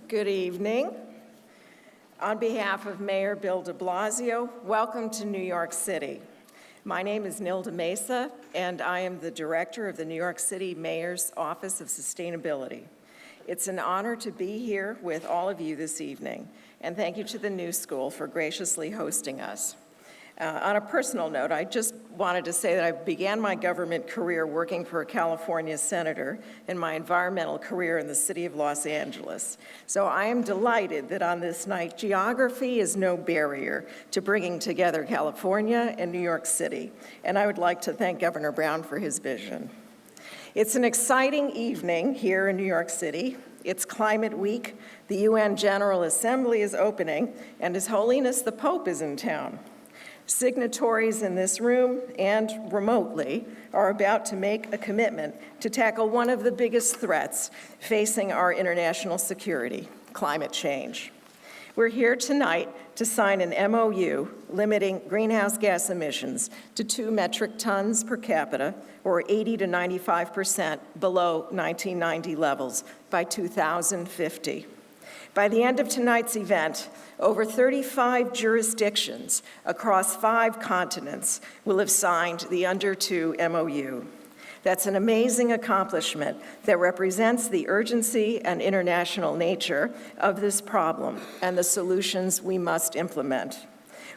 Good evening. On behalf of Mayor Bill de Blasio, welcome to New York City. My name is Nilda Mesa, and I am the director of the New York City Mayor's Office of Sustainability. It's an honor to be here with all of you this evening, and thank you to the New School for graciously hosting us. On a personal note, I just wanted to say that I began my government career working for a California senator and my environmental career in the city of Los Angeles. So I am delighted that on this night, geography is no barrier to bringing together California and New York City. And I would like to thank Governor Brown for his vision. It's an exciting evening here in New York City. It's Climate Week, the UN General Assembly is opening, and His Holiness the Pope is in town. Signatories in this room and remotely are about to make a commitment to tackle one of the biggest threats facing our international security, climate change. We're here tonight to sign an MOU limiting greenhouse gas emissions to 2 metric tons per capita, or 80 to 95% below 1990 levels by 2050. By the end of tonight's event, over 35 jurisdictions across 5 continents will have signed the Under 2 MOU. That's an amazing accomplishment that represents the urgency and international nature of this problem and the solutions we must implement.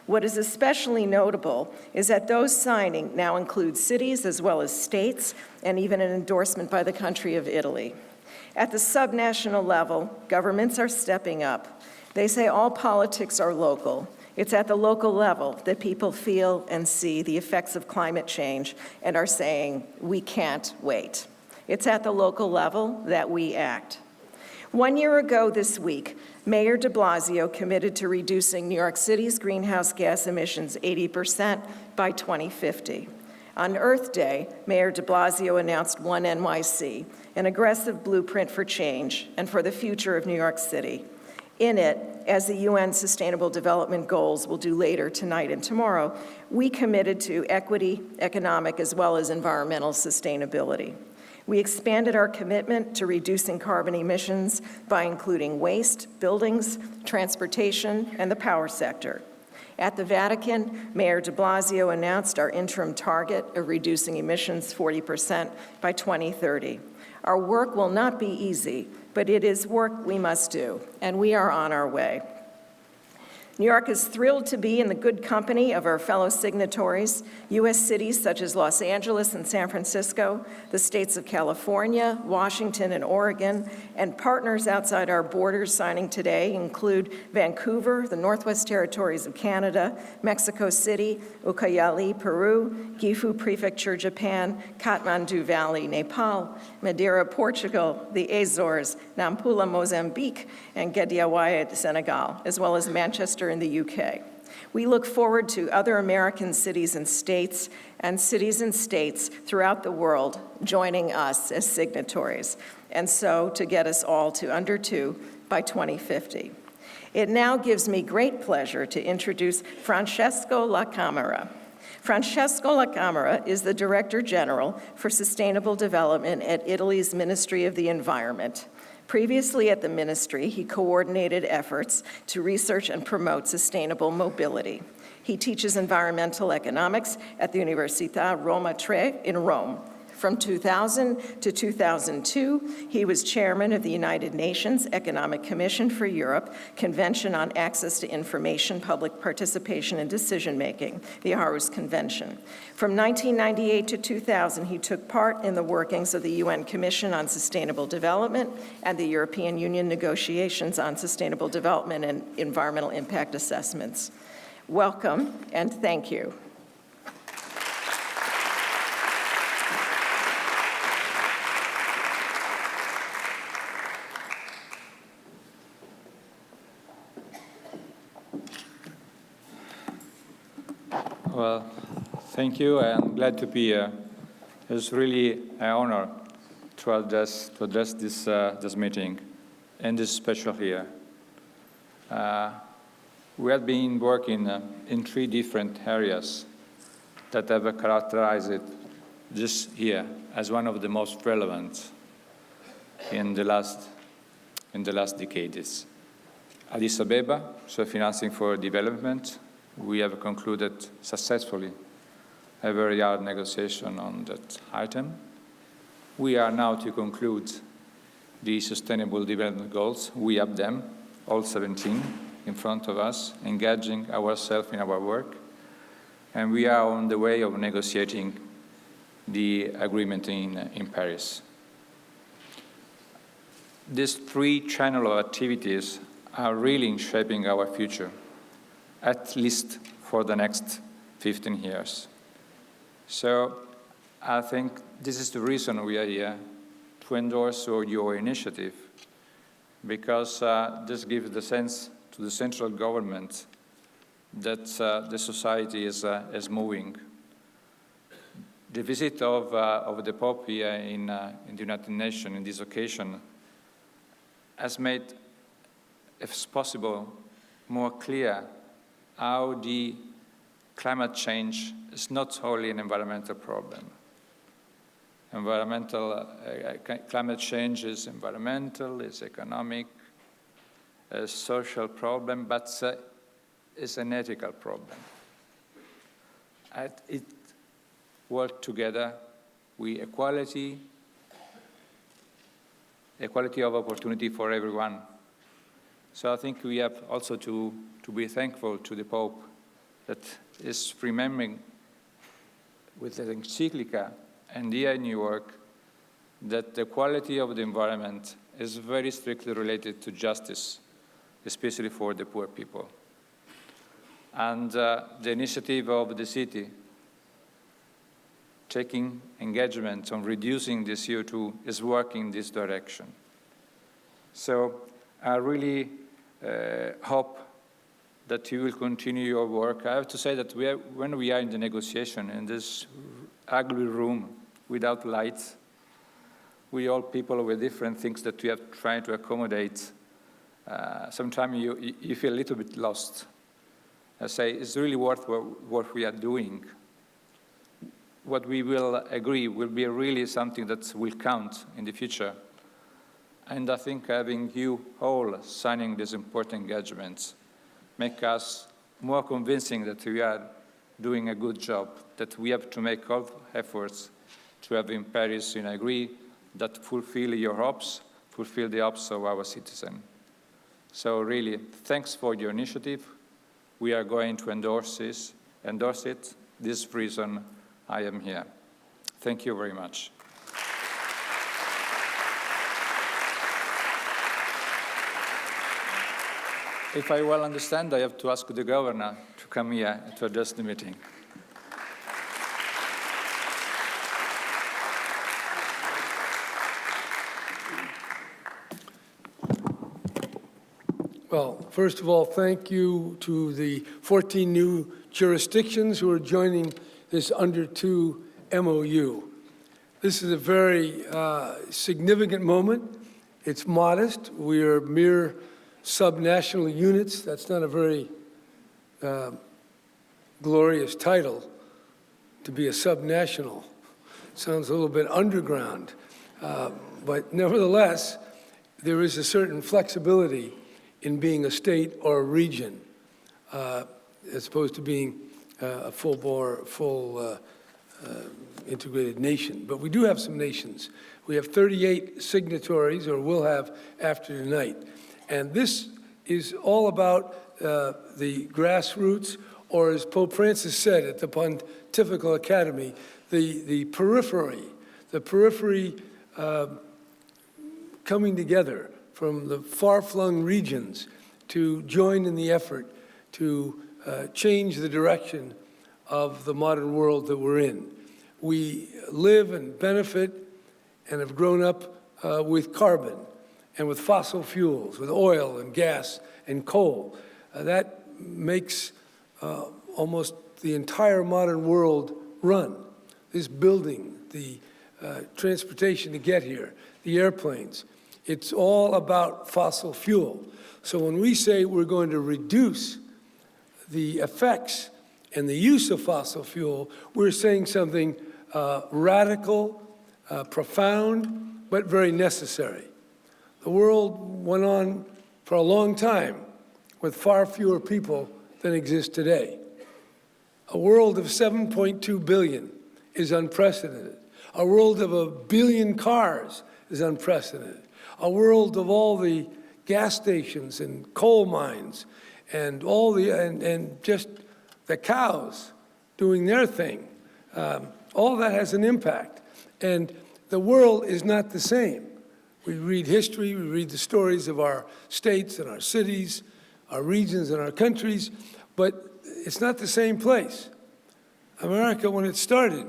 What is especially notable is that those signing now include cities as well as states, and even an endorsement by the country of Italy. At the subnational level, governments are stepping up. They say all politics are local. It's at the local level that people feel and see the effects of climate change and are saying, we can't wait. It's at the local level that we act. 1 year ago this week, Mayor de Blasio committed to reducing New York City's greenhouse gas emissions 80% by 2050. On Earth Day, Mayor de Blasio announced One NYC, an aggressive blueprint for change and for the future of New York City. In it, as the UN Sustainable Development Goals will do later tonight and tomorrow, we committed to equity, economic, as well as environmental sustainability. We expanded our commitment to reducing carbon emissions by including waste, buildings, transportation, and the power sector. At the Vatican, Mayor de Blasio announced our interim target of reducing emissions 40% by 2030. Our work will not be easy, but it is work we must do, and we are on our way. New York is thrilled to be in the good company of our fellow signatories, U.S. cities such as Los Angeles and San Francisco, the states of California, Washington, and Oregon, and partners outside our borders signing today include Vancouver, the Northwest Territories of Canada, Mexico City, Ucayali, Peru, Gifu Prefecture, Japan, Kathmandu Valley, Nepal, Madeira, Portugal, the Azores, Nampula, Mozambique, and Guédiawaye, Senegal, as well as Manchester in the UK. We look forward to other American cities and states throughout the world joining us as signatories, and so to get us all to Under 2 by 2050. It now gives me great pleasure to introduce Francesco La Camera. Francesco La Camera is the Director General for Sustainable Development at Italy's Ministry of the Environment. Previously at the ministry, he coordinated efforts to research and promote sustainable mobility. He teaches environmental economics at the Università Roma III in Rome. From 2000 to 2002, he was chairman of the United Nations Economic Commission for Europe Convention on Access to Information, Public Participation, and Decision-Making, the Aarhus Convention. From 1998 to 2000, he took part in the workings of the UN Commission on Sustainable Development and the European Union negotiations on sustainable development and environmental impact assessments. Welcome, and thank you. Well, thank you. I'm glad to be here. It's really an honor to address this meeting and this special year. We have been working in 3 different areas that have characterized this year as one of the most relevant in the last in the last decades. Addis Abeba, so financing for development, we have concluded successfully a very hard negotiation on that item. We are now to conclude the Sustainable Development Goals. We have them, all 17, in front of us, engaging ourselves in our work. And we are on the way of negotiating the agreement in Paris. These three channels of activities are really shaping our future, at least for the next 15 years. So I think this is the reason we are here, to endorse your initiative, because this gives the sense to the central government that the society is moving. The visit of the Pope here in the United Nations in this occasion has made, if possible, more clear how the climate change is not only an environmental problem. Climate change is environmental, it's economic, a social problem, but it's an ethical problem. It works together with equality of opportunity for everyone. So I think we have also to be thankful to the Pope that is remembering with the encyclica and here in New York that the quality of the environment is very strictly related to justice, especially for the poor people. And the initiative of the city taking engagement on reducing the CO2 is working in this direction. So I really hope that you will continue your work. I have to say that when we are in the negotiation in this ugly room without lights, we all people with different things that we are trying to accommodate. Sometimes you feel a little bit lost. I say it's really worth what we are doing. What we will agree will be really something that will count in the future. And I think having you all signing these important engagements make us more convincing that we are doing a good job, that we have to make all efforts to have in Paris an agree that fulfill your hopes, fulfill the hopes of our citizens. So really, thanks for your initiative. We are going to endorse it. This reason I am here. Thank you very much. If I well understand, I have to ask the governor to come here to address the meeting. Well, first of all, thank you to the 14 new jurisdictions who are joining this under 2 MOU. This is a very significant moment. It's modest. We are mere subnational units. That's not a very glorious title, to be a subnational. Sounds a little bit underground. But nevertheless, there is a certain flexibility in being a state or a region, as opposed to being a full integrated nation. But we do have some nations. We have 38 signatories, or will have after tonight. And this is all about the grassroots, or as Pope Francis said at the Pontifical Academy, the periphery coming together from the far-flung regions to join in the effort to change the direction of the modern world that we're in. We live and benefit and have grown up with carbon and with fossil fuels, with oil and gas and coal. That makes almost the entire modern world run. This building, the transportation to get here, the airplanes, it's all about fossil fuel. So when we say we're going to reduce the effects and the use of fossil fuel, we're saying something radical, profound, but very necessary. the world went on for a long time with far fewer people than exist today. A world of 7.2 billion is unprecedented. A world of 1 billion cars is unprecedented. A world of all the gas stations and coal mines and and just the cows doing their thing. All that has an impact. And the world is not the same. We read history, we read the stories of our states and our cities, our regions and our countries, but it's not the same place. America, when it started,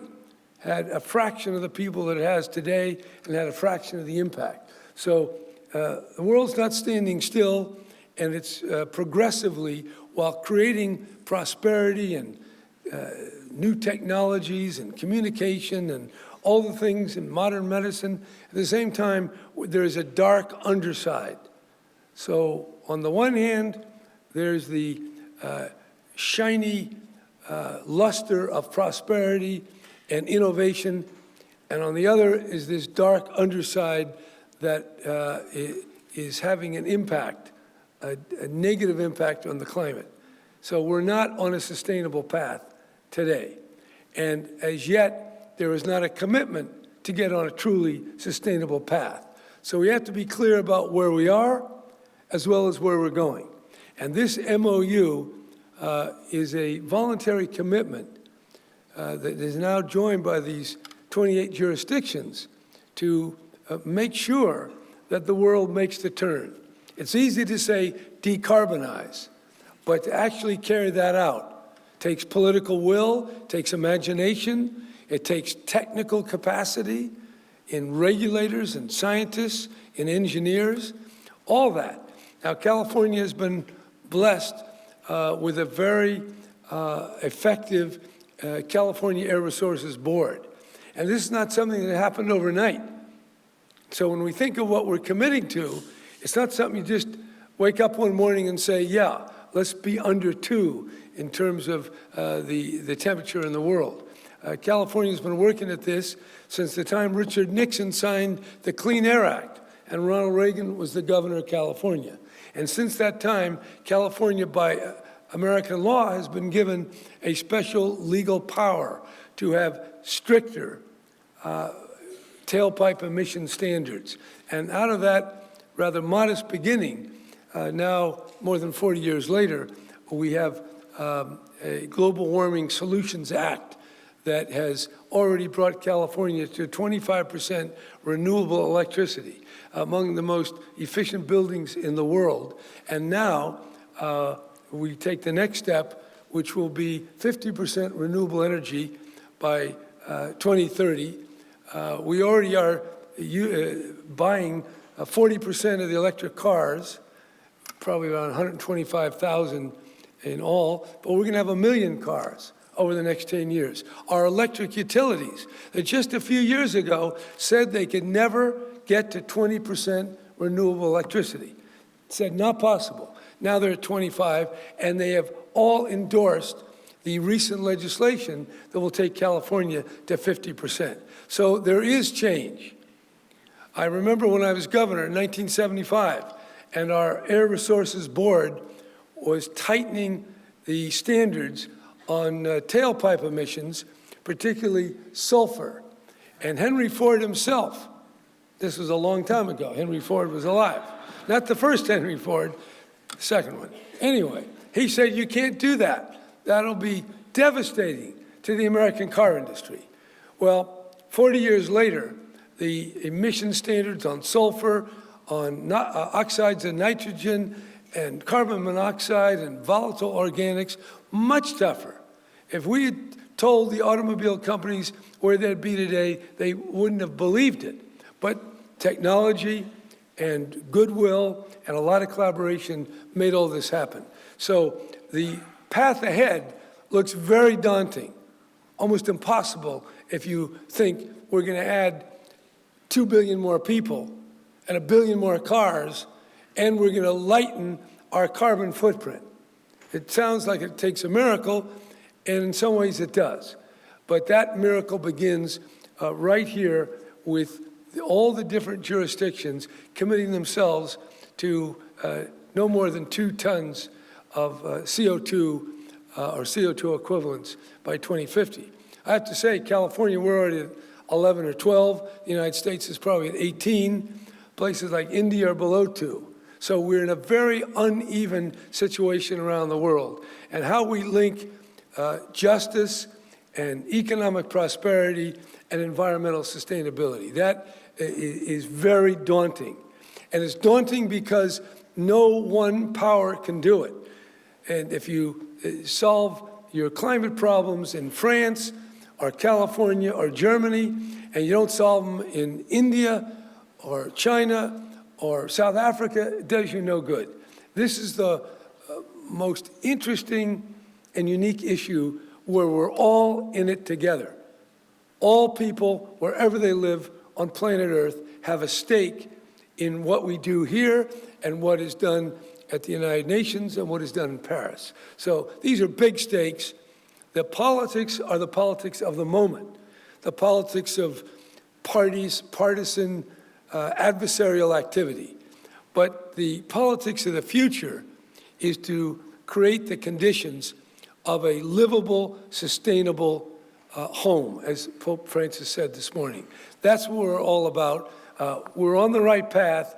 had a fraction of the people that it has today and had a fraction of the impact. So the world's not standing still, and it's progressively, while creating prosperity and new technologies and communication and all the things in modern medicine, at the same time, there is a dark underside. So on the one hand, there's the shiny luster of prosperity and innovation, and on the other is this dark underside that is having an impact, a negative impact on the climate. So we're not on a sustainable path today. And as yet, there is not a commitment to get on a truly sustainable path. So we have to be clear about where we are as well as where we're going. And this MOU is a voluntary commitment that is now joined by these 28 jurisdictions to make sure that the world makes the turn. It's easy to say decarbonize, but to actually carry that out takes political will, takes imagination, it takes technical capacity in regulators and scientists, in engineers, all that. Now, California has been blessed with a very effective California Air Resources Board. And this is not something that happened overnight. So when we think of what we're committing to, it's not something you just wake up one morning and say, yeah, let's be under 2 in terms of the temperature in the world. California's been working at this since the time Richard Nixon signed the Clean Air Act, and Ronald Reagan was the governor of California. And since that time, California, by American law, has been given a special legal power to have stricter tailpipe emission standards. And out of that rather modest beginning, now more than 40 years later, we have a Global Warming Solutions Act that has already brought California to 25% renewable electricity, among the most efficient buildings in the world. And now we take the next step, which will be 50% renewable energy by 2030. We already are buying 40% of the electric cars, probably around 125,000 in all, but we're going to have 1 million cars over the next 10 years. Our electric utilities, that just a few years ago said they could never get to 20% renewable electricity, said not possible. Now they're at 25, and they have all endorsed the recent legislation that will take California to 50%. So there is change. I remember when I was governor in 1975, and our Air Resources Board was tightening the standards on tailpipe emissions, particularly sulfur. And Henry Ford himself, this was a long time ago, Henry Ford was alive. Not the first Henry Ford, the second one. Anyway, he said, you can't do that. That'll be devastating to the American car industry. Well, 40 years later, the emission standards on sulfur, on oxides of nitrogen, and carbon monoxide and volatile organics, much tougher. If we had told the automobile companies where they'd be today, they wouldn't have believed it. But technology and goodwill and a lot of collaboration made all this happen. So the path ahead looks very daunting, almost impossible if you think we're going to add 2 billion more people and 1 billion more cars, and we're going to lighten our carbon footprint. It sounds like it takes a miracle, and in some ways it does. But that miracle begins right here with all the different jurisdictions committing themselves to no more than 2 tons of CO2 or CO2 equivalents by 2050. I have to say, California, we're already at 11 or 12. The United States is probably at 18. Places like India are below 2. So we're in a very uneven situation around the world. And how we link justice and economic prosperity and environmental sustainability, that is very daunting. And it's daunting because no one power can do it. And if you solve your climate problems in France or California or Germany, and you don't solve them in India or China or South Africa, it does you no good. This is the most interesting and unique issue where we're all in it together. All people, wherever they live on planet Earth, have a stake in what we do here and what is done at the United Nations and what is done in Paris. So these are big stakes. The politics are the politics of the moment, the politics of parties, partisan, adversarial activity. But the politics of the future is to create the conditions of a livable, sustainable home, as Pope Francis said this morning. That's what we're all about. We're on the right path,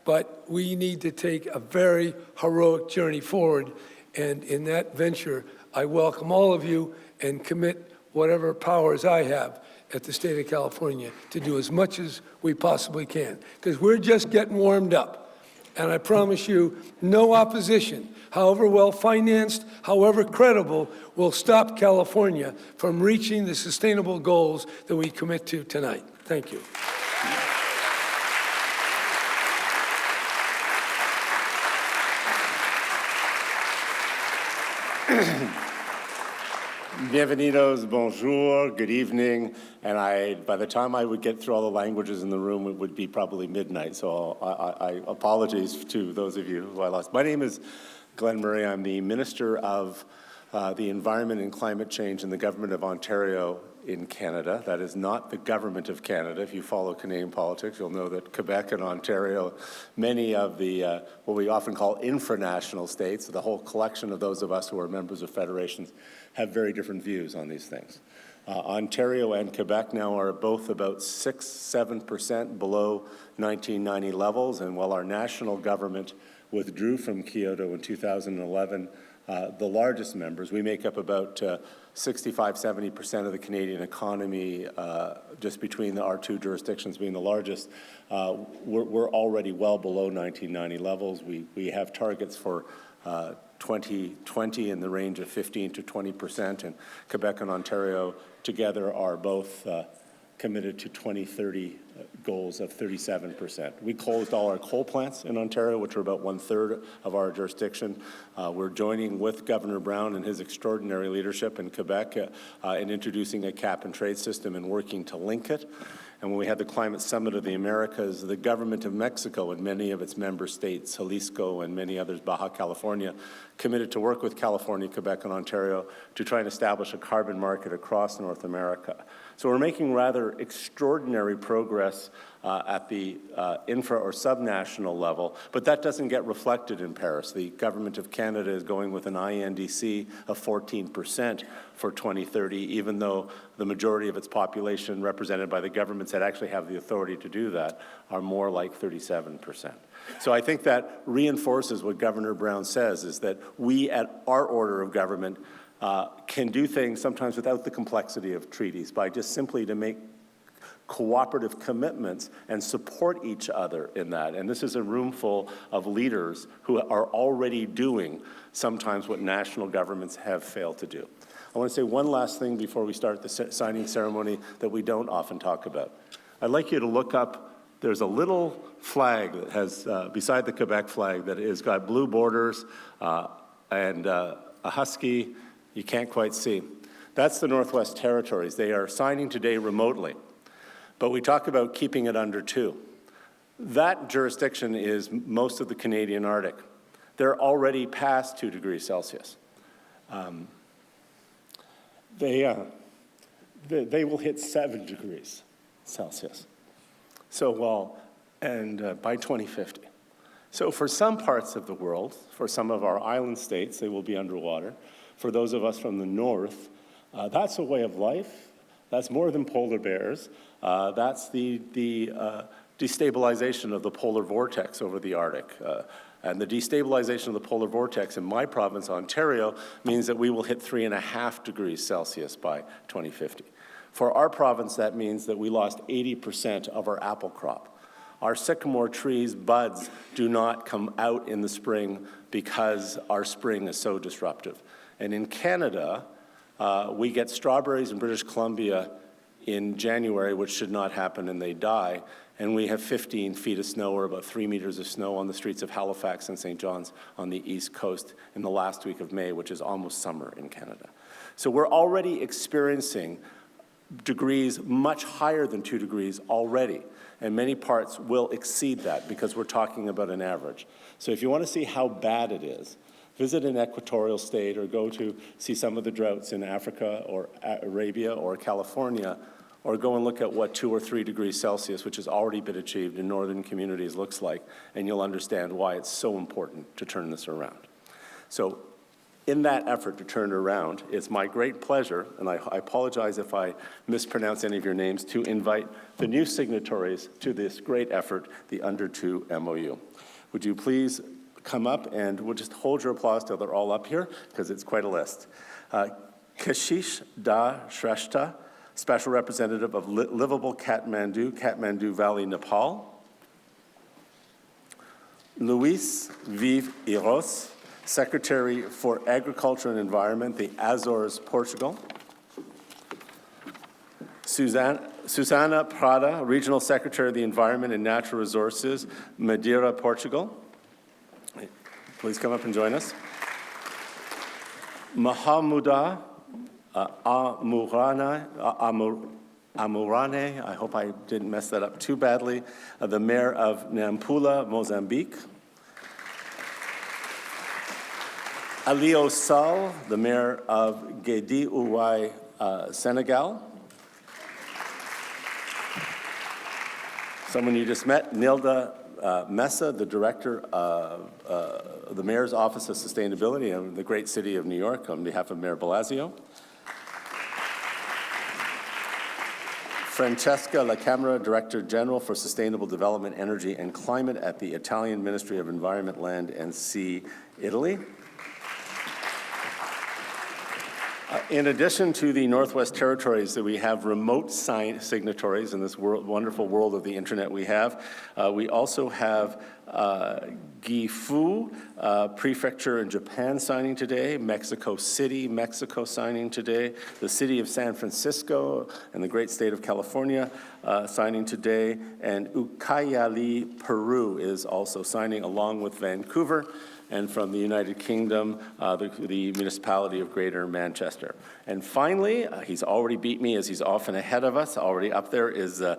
but we need to take a very heroic journey forward. And in that venture, I welcome all of you and commit whatever powers I have at the state of California to do as much as we possibly can, because we're just getting warmed up. And I promise you, no opposition, however well-financed, however credible, will stop California from reaching the sustainable goals that we commit to tonight. Thank you. Bienvenidos, bonjour, good evening, and by the time I would get through all the languages in the room, it would be probably midnight, so I apologize to those of you who I lost. My name is Glenn Murray. I'm the Minister of the Environment and Climate Change in the Government of Ontario in Canada. That is not the Government of Canada. If you follow Canadian politics, you'll know that Quebec and Ontario, many of the what we often call infranational states, the whole collection of those of us who are members of federations, have very different views on these things. Ontario and Quebec now are both about 6-7% below 1990 levels, and while our national government withdrew from Kyoto in 2011, the largest members, we make up about 65-70% of the Canadian economy, just between our two jurisdictions being the largest. We're already well below 1990 levels. We have targets for 2020 in the range of 15 to 20%, and Quebec and Ontario together are both committed to 2030 goals of 37%. We closed all our coal plants in Ontario, which are about 1/3 of our jurisdiction. We're joining with Governor Brown and his extraordinary leadership in Quebec in introducing a cap-and-trade system and working to link it. And when we had the Climate Summit of the Americas, the government of Mexico and many of its member states, Jalisco and many others, Baja California, committed to work with California, Quebec, and Ontario to try and establish a carbon market across North America. So we're making rather extraordinary progress at the infra or subnational level, but that doesn't get reflected in Paris. The Government of Canada is going with an INDC of 14% for 2030, even though the majority of its population, represented by the governments that actually have the authority to do that, are more like 37%. So I think that reinforces what Governor Brown says, is that we at our order of government can do things sometimes without the complexity of treaties, by just simply to make cooperative commitments and support each other in that. And this is a room full of leaders who are already doing sometimes what national governments have failed to do. I want to say one last thing before we start the signing ceremony that we don't often talk about. I'd like you to look up, there's a little flag that has, beside the Quebec flag, that has got blue borders and a husky you can't quite see. That's the Northwest Territories. They are signing today remotely. But we talk about keeping it under 2. That jurisdiction is most of the Canadian Arctic. They're already past 2 degrees Celsius. They will hit 7 degrees Celsius. By 2050. So for some parts of the world, for some of our island states, they will be underwater. For those of us from the north, that's a way of life. That's more than polar bears. That's the destabilization of the polar vortex over the Arctic. And the destabilization of the polar vortex in my province, Ontario, means that we will hit 3.5 degrees Celsius by 2050. For our province, that means that we lost 80% of our apple crop. Our sycamore trees' buds do not come out in the spring because our spring is so disruptive. And in Canada, we get strawberries in British Columbia in January, which should not happen, and they die. And we have 15 feet of snow, or about 3 meters of snow, on the streets of Halifax and St. John's on the East Coast in the last week of May, which is almost summer in Canada. So we're already experiencing degrees much higher than 2 degrees already, and many parts will exceed that because we're talking about an average. So if you want to see how bad it is, visit an equatorial state or go to see some of the droughts in Africa or Arabia or California, or go and look at what 2 or 3 degrees Celsius, which has already been achieved in northern communities, looks like, and you'll understand why it's so important to turn this around. So in that effort to turn it around, it's my great pleasure, and I apologize if I mispronounce any of your names, to invite the new signatories to this great effort, the Under 2 MOU. Would you please come up, and we'll just hold your applause till they're all up here, because it's quite a list. Kashish Da Shrestha, Special Representative of Livable Kathmandu, Kathmandu Valley, Nepal. Luis Vive Iros, Secretary for Agriculture and Environment, the Azores, Portugal. Susana Prada, Regional Secretary of the Environment and Natural Resources, Madeira, Portugal. Please come up and join us. Mahamuda Amurane, I hope I didn't mess that up too badly, the Mayor of Nampula, Mozambique. Alio Sall, the Mayor of Gedi Uwai, Senegal. Someone you just met, Nilda Mesa, the Director of the Mayor's Office of Sustainability in the great city of New York, on behalf of Mayor Blasio. Francesca La Camera, Director General for Sustainable Development, Energy and Climate at the Italian Ministry of Environment, Land and Sea, Italy. In addition to the Northwest Territories, that we have remote signatories in this wonderful world of the internet we have. We also have Gifu, Prefecture in Japan, signing today, Mexico City, Mexico, signing today, the city of San Francisco and the great state of California signing today, and Ucayali, Peru is also signing, along with Vancouver, and from the United Kingdom, the municipality of Greater Manchester. And finally, he's already beat me as he's often ahead of us. Already up there is the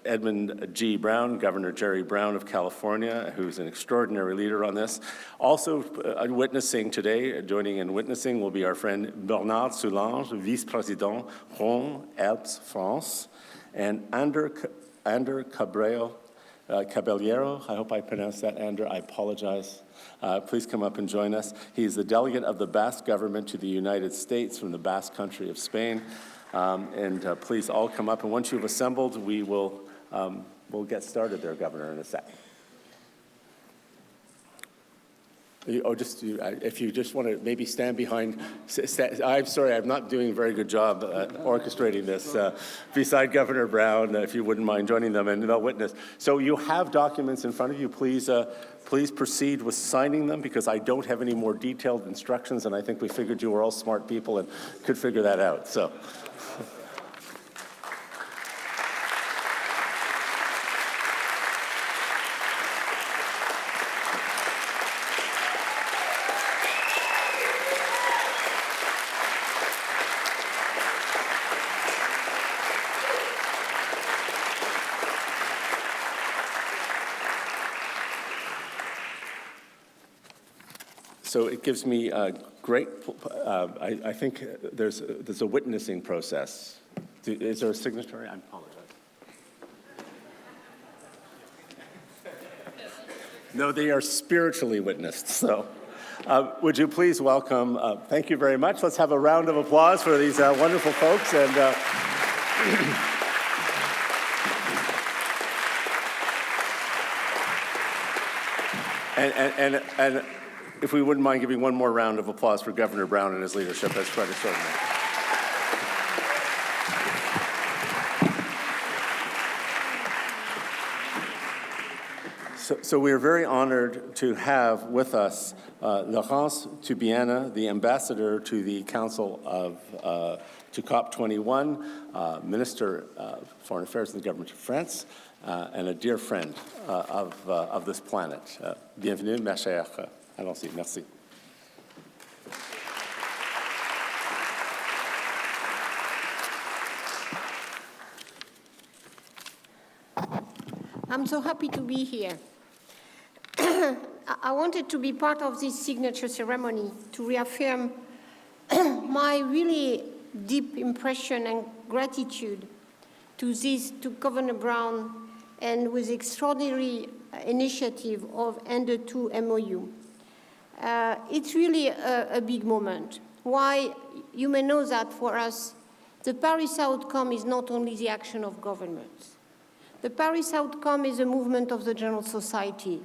Edmund G. Brown, Governor Jerry Brown of California, who's an extraordinary leader on this. Also witnessing today, joining in witnessing, will be our friend Bernard Soulange, Vice-Président, Rhône, Alpes, France, and Ander Caballero, I hope I pronounced that, Ander, I apologize. Please come up and join us. He's the delegate of the Basque government to the United States from the Basque country of Spain. Please all come up, and once you've assembled, we'll get started there, Governor, in a sec. If you just want to maybe stand behind, I'm sorry, I'm not doing a very good job orchestrating this. Beside Governor Brown, if you wouldn't mind joining them, and they'll witness. So you have documents in front of you. Please proceed with signing them, because I don't have any more detailed instructions, and I think we figured you were all smart people and could figure that out. So. So it gives me great, I think there's a witnessing process. Is there a signatory? I apologize. No, they are spiritually witnessed. So would you please welcome, thank you very much. Let's have a round of applause for these wonderful folks. And if we wouldn't mind giving one more round of applause for Governor Brown and his leadership, that's quite extraordinary. So we are very honored to have with us Laurence Tubiana, the ambassador to the Council of, to COP21, Minister of Foreign Affairs in the government of France, and a dear friend of this planet. Bienvenue, ma chère. Allons-y, merci. I'm so happy to be here. I wanted to be part of this signature ceremony to reaffirm my really deep impression and gratitude to Governor Brown and with extraordinary initiative of Under 2 MOU. It's really a big moment. Why? You may know that for us, the Paris outcome is not only the action of governments. The Paris outcome is a movement of the general society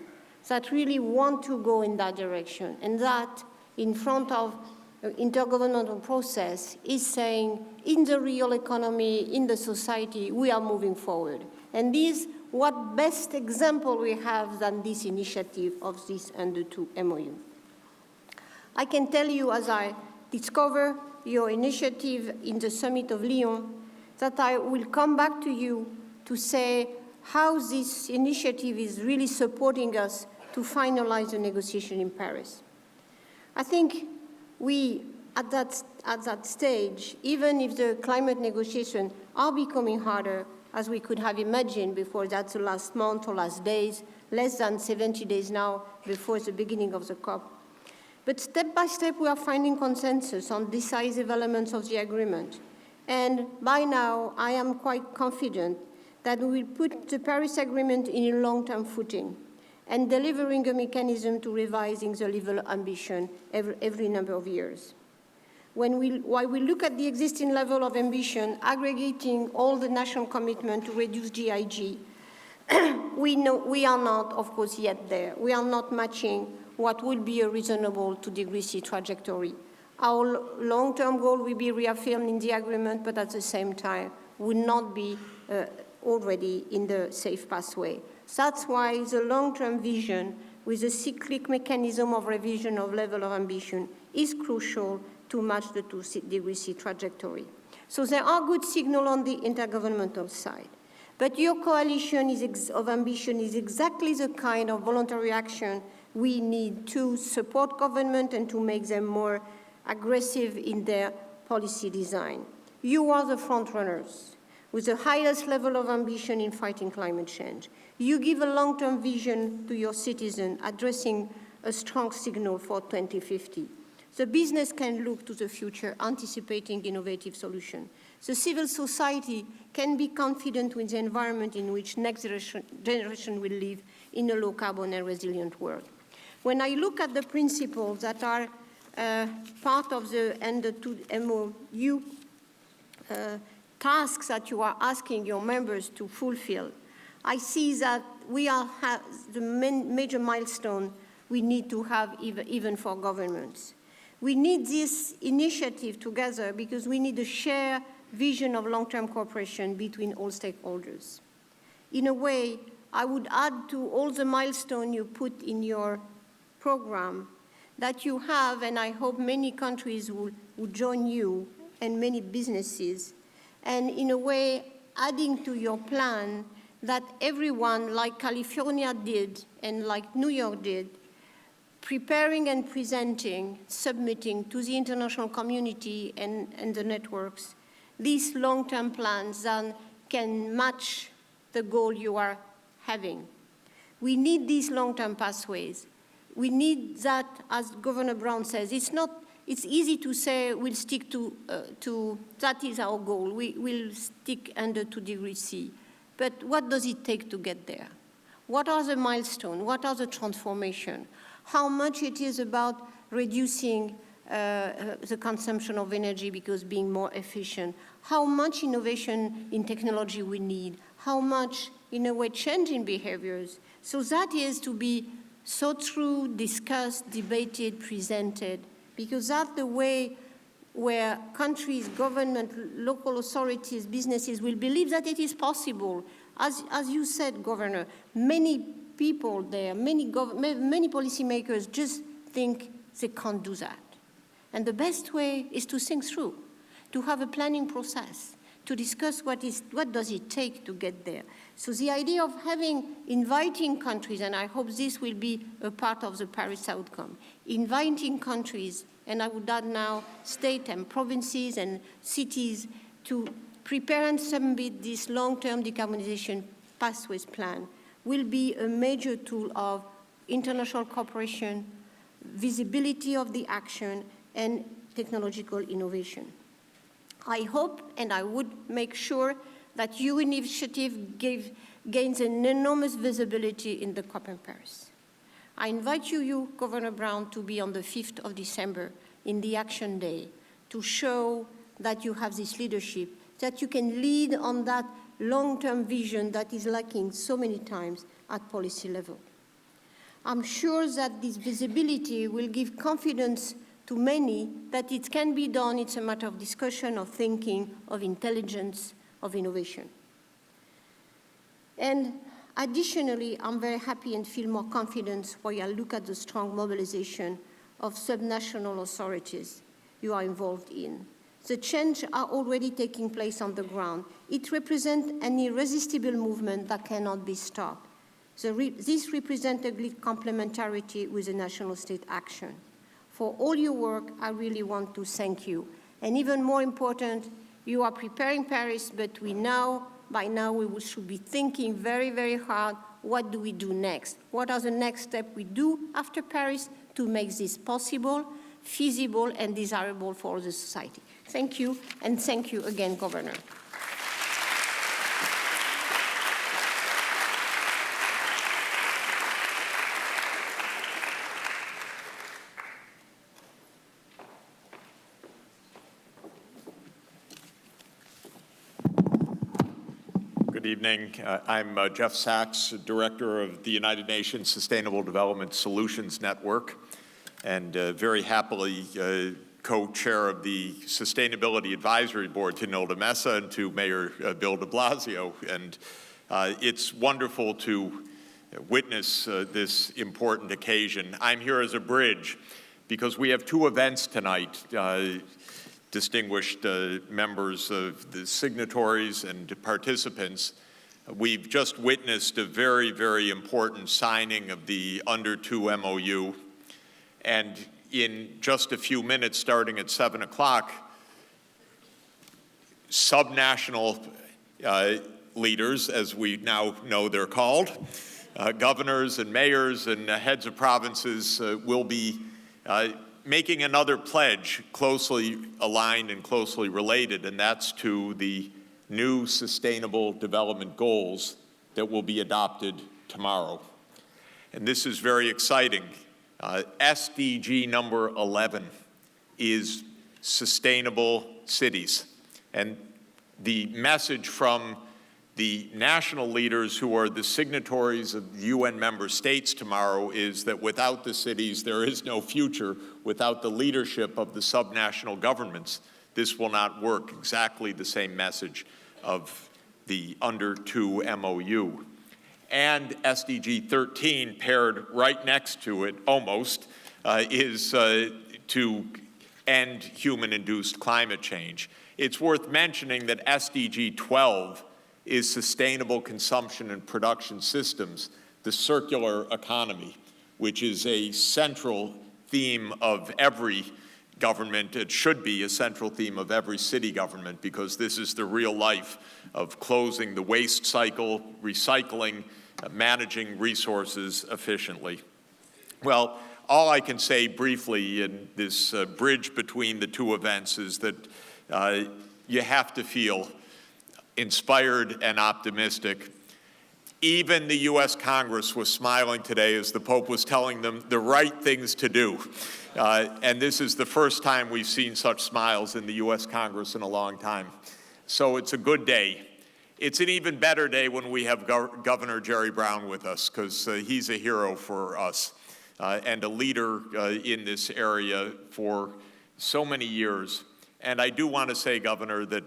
that really want to go in that direction, and that in front of intergovernmental process is saying, in the real economy, in the society, we are moving forward. And this, what best example we have than this initiative of this Under 2 MOU. I can tell you, as I discover your initiative in the summit of Lyon, that I will come back to you to say how this initiative is really supporting us to finalize the negotiation in Paris. I think we, at that stage, even if the climate negotiations are becoming harder, as we could have imagined before that's the last month or last days, less than 70 days now before the beginning of the COP. But step by step, we are finding consensus on decisive elements of the agreement. And by now, I am quite confident that we will put the Paris Agreement in a long-term footing and delivering a mechanism to revising the level of ambition every number of years. While we look at the existing level of ambition, aggregating all the national commitment to reduce GIG, we are not, of course, yet there. We are not matching what would be a reasonable 2° C trajectory. Our long-term goal will be reaffirmed in the agreement, but at the same time will not be already in the safe pathway. That's why the long-term vision with a cyclic mechanism of revision of level of ambition is crucial to match the 2° C trajectory. So there are good signals on the intergovernmental side. But your coalition of ambition is exactly the kind of voluntary action we need to support government and to make them more aggressive in their policy design. You are the front runners with the highest level of ambition in fighting climate change. You give a long-term vision to your citizens, addressing a strong signal for 2050. The business can look to the future, anticipating innovative solutions. The civil society can be confident with the environment in which next generation will live in a low-carbon and resilient world. When I look at the principles that are part of the Under 2 MOU tasks that you are asking your members to fulfill, I see that we have the major milestone we need to have even for governments. We need this initiative together because we need a shared vision of long-term cooperation between all stakeholders. In a way, I would add to all the milestones you put in your program that you have, and I hope many countries will join you and many businesses, and in a way, adding to your plan that everyone, like California did and like New York did, preparing and presenting, submitting to the international community and the networks, these long-term plans that can match the goal you are having. We need these long-term pathways. We need that, as Governor Brown says, it's easy to say we'll stick to that is our goal. We will stick under 2° C. But what does it take to get there? What are the milestones? What are the transformations? How much it is about reducing the consumption of energy because being more efficient? How much innovation in technology we need? How much, in a way, change in behaviors? So that is to be thought through, discussed, debated, presented, because that's the way where countries, government, local authorities, businesses will believe that it is possible. As you said, Governor, many people there, many policymakers just think they can't do that. And the best way is to think through, to have a planning process, to discuss what does it take to get there. So the idea of inviting countries, and I hope this will be a part of the Paris outcome, inviting countries, and I would add now state and provinces and cities to prepare and submit this long-term decarbonization pathways plan will be a major tool of international cooperation, visibility of the action, and technological innovation. I hope, and I would make sure, that your initiative gains an enormous visibility in the COP in Paris. I invite you, Governor Brown, to be on the 5th of December in the Action Day to show that you have this leadership, that you can lead on that long-term vision that is lacking so many times at policy level. I'm sure that this visibility will give confidence to many that it can be done. It's a matter of discussion, of thinking, of intelligence, of innovation. And additionally, I'm very happy and feel more confidence when I look at the strong mobilization of subnational authorities you are involved in. The change are already taking place on the ground. It represents an irresistible movement that cannot be stopped. This represents a great complementarity with the national state action. For all your work, I really want to thank you. And even more important, you are preparing Paris, but by now we should be thinking very, very hard, what do we do next? What are the next steps we do after Paris to make this possible, feasible, and desirable for the society? Thank you, and thank you again, Governor. Good evening. I'm Jeff Sachs, Director of the United Nations Sustainable Development Solutions Network, and very happily co-chair of the Sustainability Advisory Board to Nilda Mesa and to Mayor Bill de Blasio. And it's wonderful to witness this important occasion. I'm here as a bridge because we have two events tonight. Distinguished members of the signatories and participants, we've just witnessed a very, very important signing of the Under 2 MOU. And in just a few minutes, starting at 7 o'clock, subnational leaders, as we now know they're called, governors and mayors and heads of provinces will be making another pledge closely aligned and closely related, and that's to the new Sustainable Development Goals that will be adopted tomorrow. And this is very exciting. SDG number 11 is sustainable cities. And the message from the national leaders who are the signatories of the UN member states tomorrow is that without the cities, there is no future. Without the leadership of the subnational governments, this will not work. Exactly the same message of the Under 2 MOU. And SDG 13, paired right next to it, almost, is to end human-induced climate change. It's worth mentioning that SDG 12 is sustainable consumption and production systems, the circular economy, which is a central theme of every government. It should be a central theme of every city government, because this is the real life of closing the waste cycle, recycling, managing resources efficiently. Well, all I can say briefly in this bridge between the two events is that you have to feel inspired and optimistic. Even the U.S. Congress was smiling today as the Pope was telling them the right things to do. And this is the first time we've seen such smiles in the U.S. Congress in a long time. So it's a good day. It's an even better day when we have Governor Jerry Brown with us, because he's a hero for us and a leader in this area for so many years. And I do want to say, Governor, that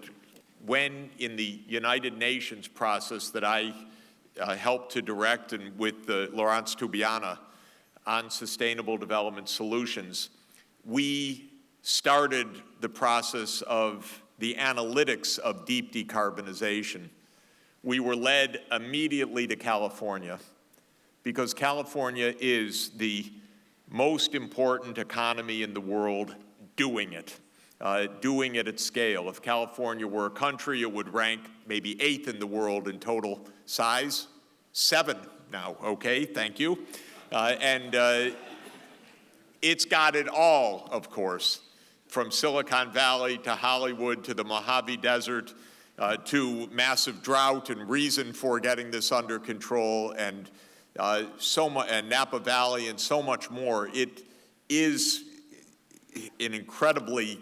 when in the United Nations process that I helped to direct, and with Laurence Tubiana on sustainable development solutions, we started the process of the analytics of deep decarbonization. We were led immediately to California, because California is the most important economy in the world doing it at scale. If California were a country, it would rank maybe 8th in the world in total size. 7 now, okay, thank you. It's got it all, of course, from Silicon Valley to Hollywood to the Mojave Desert to massive drought and reason for getting this under control, and and Napa Valley and so much more. It is an incredibly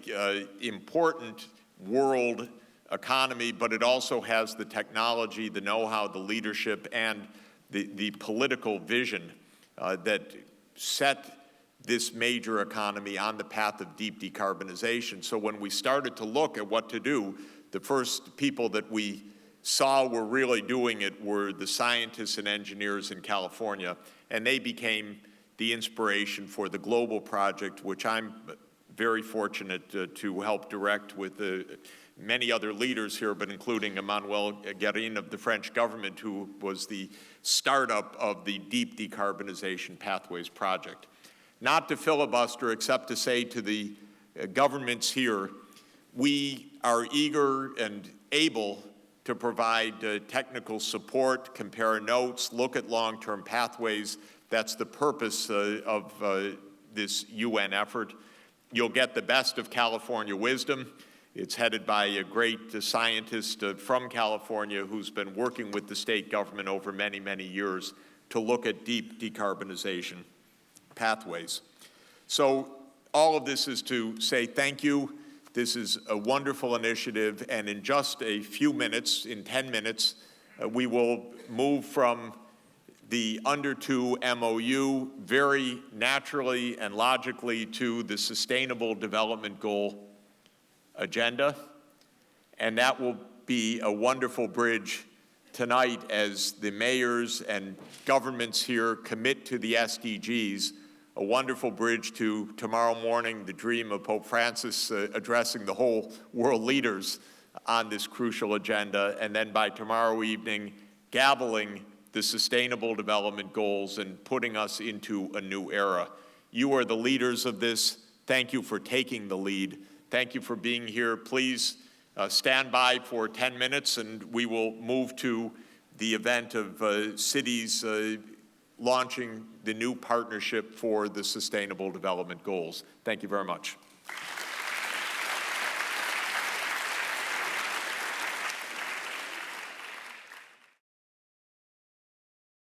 important world economy, but it also has the technology, the know-how, the leadership, and the political vision that set this major economy on the path of deep decarbonization. So when we started to look at what to do, the first people that we saw were really doing it were the scientists and engineers in California, and they became the inspiration for the global project, which I'm very fortunate to help direct with many other leaders here, but including Emmanuel Guérin of the French government, who was the startup of the Deep Decarbonization Pathways Project. Not to filibuster, except to say to the governments here, we are eager and able to provide technical support, compare notes, look at long-term pathways. That's the purpose of this UN effort. You'll get the best of California wisdom. It's headed by a great scientist from California who's been working with the state government over many, many years to look at deep decarbonization pathways. So all of this is to say thank you. This is a wonderful initiative, and in just a few minutes, in 10 minutes, we will move from the Under 2 MOU very naturally and logically to the Sustainable Development Goal agenda, and that will be a wonderful bridge tonight as the mayors and governments here commit to the SDGs, a wonderful bridge to tomorrow morning, the dream of Pope Francis addressing the whole world leaders on this crucial agenda, and then by tomorrow evening, gaveling the Sustainable Development Goals and putting us into a new era. You are the leaders of this. Thank you for taking the lead. Thank you for being here. Please stand by for 10 minutes, and we will move to the event of cities launching the new partnership for the Sustainable Development Goals. Thank you very much.